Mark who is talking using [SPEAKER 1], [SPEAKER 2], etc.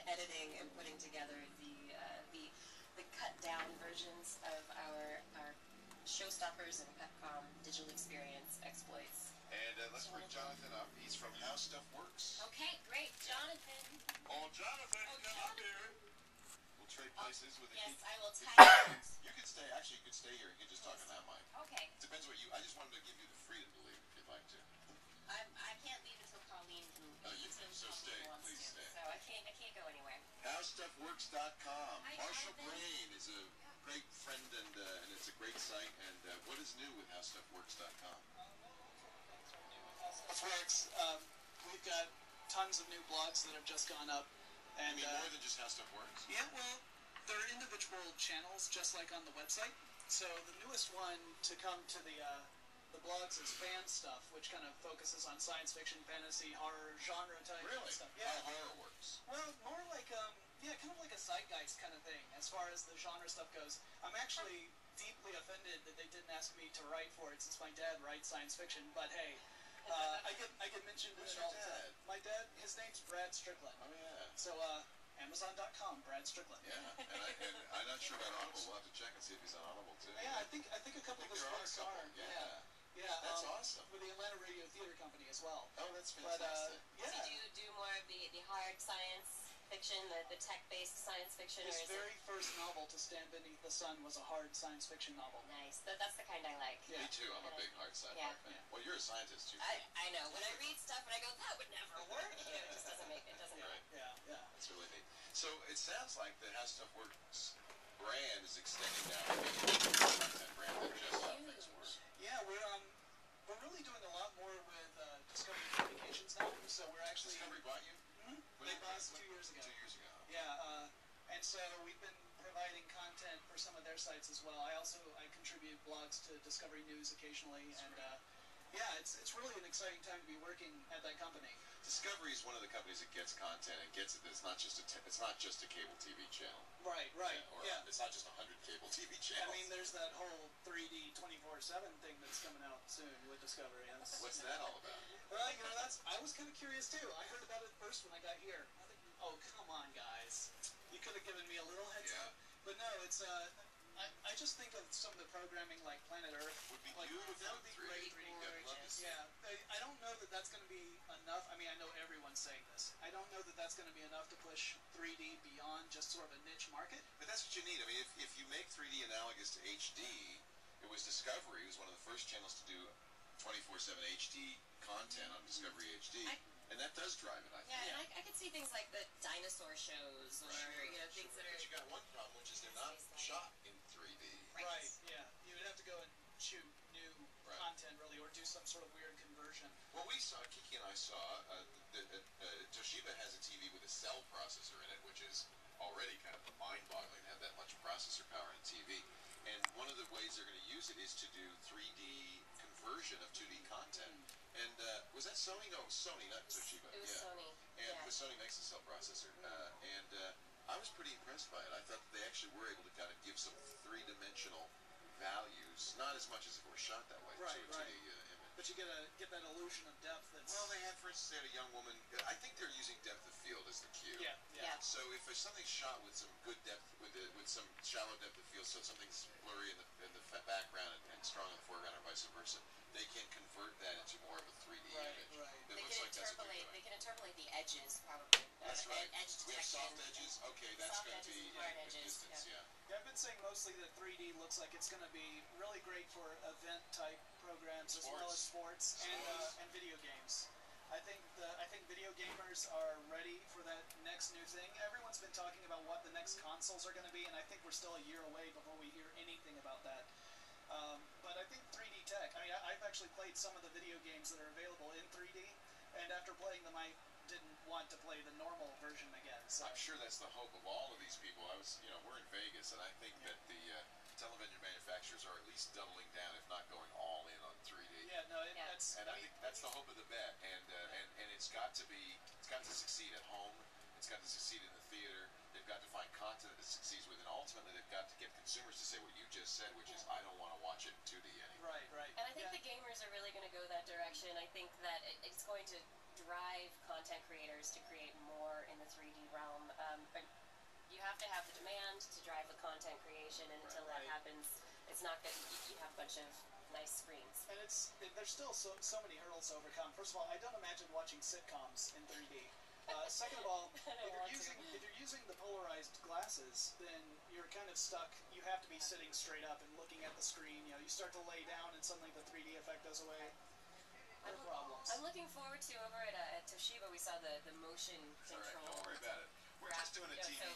[SPEAKER 1] editing and putting together the cut down versions of our Showstoppers and Pepcom digital experience exploits.
[SPEAKER 2] And let's bring Jonathan up. He's from How Stuff Works.
[SPEAKER 1] Okay, great, Jonathan.
[SPEAKER 2] Oh, Jonathan, come up here. We'll trade places with the
[SPEAKER 1] Yes,
[SPEAKER 2] heat.
[SPEAKER 1] I will tag you.
[SPEAKER 2] You can stay. Actually, you can stay here. You can just talk on that mic.
[SPEAKER 1] Okay.
[SPEAKER 2] Depends what you. I just wanted to give you the freedom to leave if you'd like to.
[SPEAKER 1] I can't leave until Colleen can leave.
[SPEAKER 2] So stay. Please stay.
[SPEAKER 1] So I can't go anywhere.
[SPEAKER 2] HowStuffWorks.com.
[SPEAKER 1] Hi,
[SPEAKER 2] Marshall
[SPEAKER 1] Jonathan.
[SPEAKER 2] Brain is a great friend, and it's a great site. And what is new with HowStuffWorks.com?
[SPEAKER 3] Works. We've got tons of new blogs that have just gone up. And,
[SPEAKER 2] You mean more than just How Stuff Works?
[SPEAKER 3] Yeah, well, they're individual channels, just like on the website. So the newest one to come to the blogs is Fan Stuff, which kind of focuses on science fiction, fantasy, horror, genre type stuff. Yeah.
[SPEAKER 2] How horror works?
[SPEAKER 3] Well, more like kind of like a zeitgeist kind of thing as far as the genre stuff goes. I'm actually deeply offended that they didn't ask me to write for it, since my dad writes science fiction. But hey, I get mentioned in it all the time. My dad, his name's Brad Strickland.
[SPEAKER 2] Oh yeah.
[SPEAKER 3] So Amazon.com, Brad Strickland.
[SPEAKER 2] Yeah, and I'm not sure about Audible. We'll have to check and see if he's on Audible too.
[SPEAKER 3] Yeah, I think a couple of his
[SPEAKER 2] there
[SPEAKER 3] books are.
[SPEAKER 2] Yeah. That's awesome.
[SPEAKER 3] With the Atlanta Radio Theater Company as well.
[SPEAKER 2] Oh, that's fantastic.
[SPEAKER 3] Yeah.
[SPEAKER 1] So do you do more of the hard science fiction, the tech-based science fiction?
[SPEAKER 3] His
[SPEAKER 1] or is
[SPEAKER 3] very first novel, To Stand Beneath the Sun, was a hard science fiction novel.
[SPEAKER 1] Nice. That's the kind I like.
[SPEAKER 3] Yeah.
[SPEAKER 2] Me too. I'm a big hard sci-fi fan.
[SPEAKER 1] Yeah.
[SPEAKER 2] Well, you're a scientist too.
[SPEAKER 1] I know. When I read stuff and I go, that would never work. It just doesn't make it.
[SPEAKER 2] Right.
[SPEAKER 3] Yeah.
[SPEAKER 2] That's really neat. So it sounds like the How Stuff Works brand is extending now to being a content brand than just how things work.
[SPEAKER 3] Yeah, we're really doing a lot more with Discovery Communications now. So we're actually
[SPEAKER 2] Discovery bought you?
[SPEAKER 3] They bought us 2 years ago.
[SPEAKER 2] 2 years ago.
[SPEAKER 3] Yeah, and so we've been providing content for some of their sites as well. I contribute blogs to Discovery News occasionally, and it's really an exciting time to be working at that company.
[SPEAKER 2] Discovery is one of the companies that gets content and gets it. That it's not just a cable TV channel.
[SPEAKER 3] Right.
[SPEAKER 2] Yeah. It's not just 100 cable TV channels.
[SPEAKER 3] I mean, there's that whole 3D 24/7 thing that's coming out soon with Discovery.
[SPEAKER 2] What's that all about?
[SPEAKER 3] Well, I was kind of curious too. I heard about it first when I got here. I think, oh come on, guys, you could have given me a little heads up. But no, it's I just think of some of the programming like Planet Earth
[SPEAKER 2] Would be
[SPEAKER 3] like,
[SPEAKER 2] beautiful.
[SPEAKER 3] That would be great. Yeah, I don't know that that's going to be enough. I mean, I know everyone's saying this. I don't know that that's going to be enough to push 3D beyond just sort of a niche market.
[SPEAKER 2] But that's what you need. I mean, if you make 3D analogous to HD, it was Discovery. It was one of the first channels to do 24/7 HD content on Discovery HD. And that does drive it, I think.
[SPEAKER 1] Yeah, and I could see things like the dinosaur shows or things that are.
[SPEAKER 2] But you got one problem, which is they're not shot in 3D.
[SPEAKER 3] Right. Yeah. You would have to go and shoot new content, really, or do some sort of weird conversion.
[SPEAKER 2] Well, we saw, Kiki and I saw, Toshiba has a TV with a cell processor in it, which is already kind of mind-boggling to have that much processor power in a TV. And one of the ways they're going to use it is to do 3D conversion of 2D content. And was that Sony? No, it was Sony, not Toshiba.
[SPEAKER 1] It was Sony.
[SPEAKER 2] And because Sony makes a cell processor. And I was pretty impressed by it. I thought that they actually were able to kind of give some three-dimensional values, not as much as if it were shot that way, to a 2D image.
[SPEAKER 3] But you get that illusion of depth that's...
[SPEAKER 2] Well, they had, for instance, they had a young woman, I think they're using depth of field as the cue.
[SPEAKER 3] Yeah.
[SPEAKER 2] So if there's something shot with some good depth, with some shallow depth of field, so something's blurry in the background and strong in the foreground or vice versa, they can convert that into more of a 3D image.
[SPEAKER 3] Right.
[SPEAKER 2] It looks like that's what they're doing.
[SPEAKER 1] They can interpolate the edges, probably.
[SPEAKER 2] That's right.
[SPEAKER 1] Edge
[SPEAKER 2] We have
[SPEAKER 1] detection.
[SPEAKER 2] soft edges. Okay, that's going to be
[SPEAKER 1] hard
[SPEAKER 2] the
[SPEAKER 1] edges,
[SPEAKER 2] distance, yeah.
[SPEAKER 3] Yeah, I've been saying mostly that 3D looks like it's going to be really great for event-type programs as well as sports and video games. I think video gamers are ready for that next new thing. Everyone's been talking about what the next consoles are going to be, and I think we're still a year away before we hear anything about that. But I think 3D tech, I mean, I've actually played some of the video games that are available in 3D, and after playing them, I didn't want to play the normal version again. So.
[SPEAKER 2] I'm sure that's the hope of all of these people. We're in Vegas, and I think that the television manufacturers are at least doubling down, if not going all in on 3D.
[SPEAKER 3] Yeah, no,
[SPEAKER 2] I think that's the hope of the bet, and it's got to succeed at home. It's got to succeed in the theater. They've got to find content that succeeds with, and ultimately they've got to get consumers to say what you just said, which is, I don't want to watch it in 2D anymore.
[SPEAKER 3] Right.
[SPEAKER 1] And I think the gamers are really going to go that direction. I think that it's going to drive content creators to create more in the 3D realm. but you have to have the demand to drive the content creation, and until that
[SPEAKER 3] Right.
[SPEAKER 1] happens, it's not good. You have a bunch of nice screens.
[SPEAKER 3] And there's still so many hurdles to overcome. First of all, I don't imagine watching sitcoms in 3D. Second of all,
[SPEAKER 1] I don't want to.
[SPEAKER 3] if you're using the polarized glasses, then you're kind of stuck. You have to be sitting straight up and looking at the screen. You know, you start to lay down, and suddenly the 3D effect goes away. There are problems.
[SPEAKER 1] I'm looking forward to over at Toshiba. We saw the motion
[SPEAKER 2] All right,
[SPEAKER 1] control.
[SPEAKER 2] don't worry about it. We're just doing a TV
[SPEAKER 1] so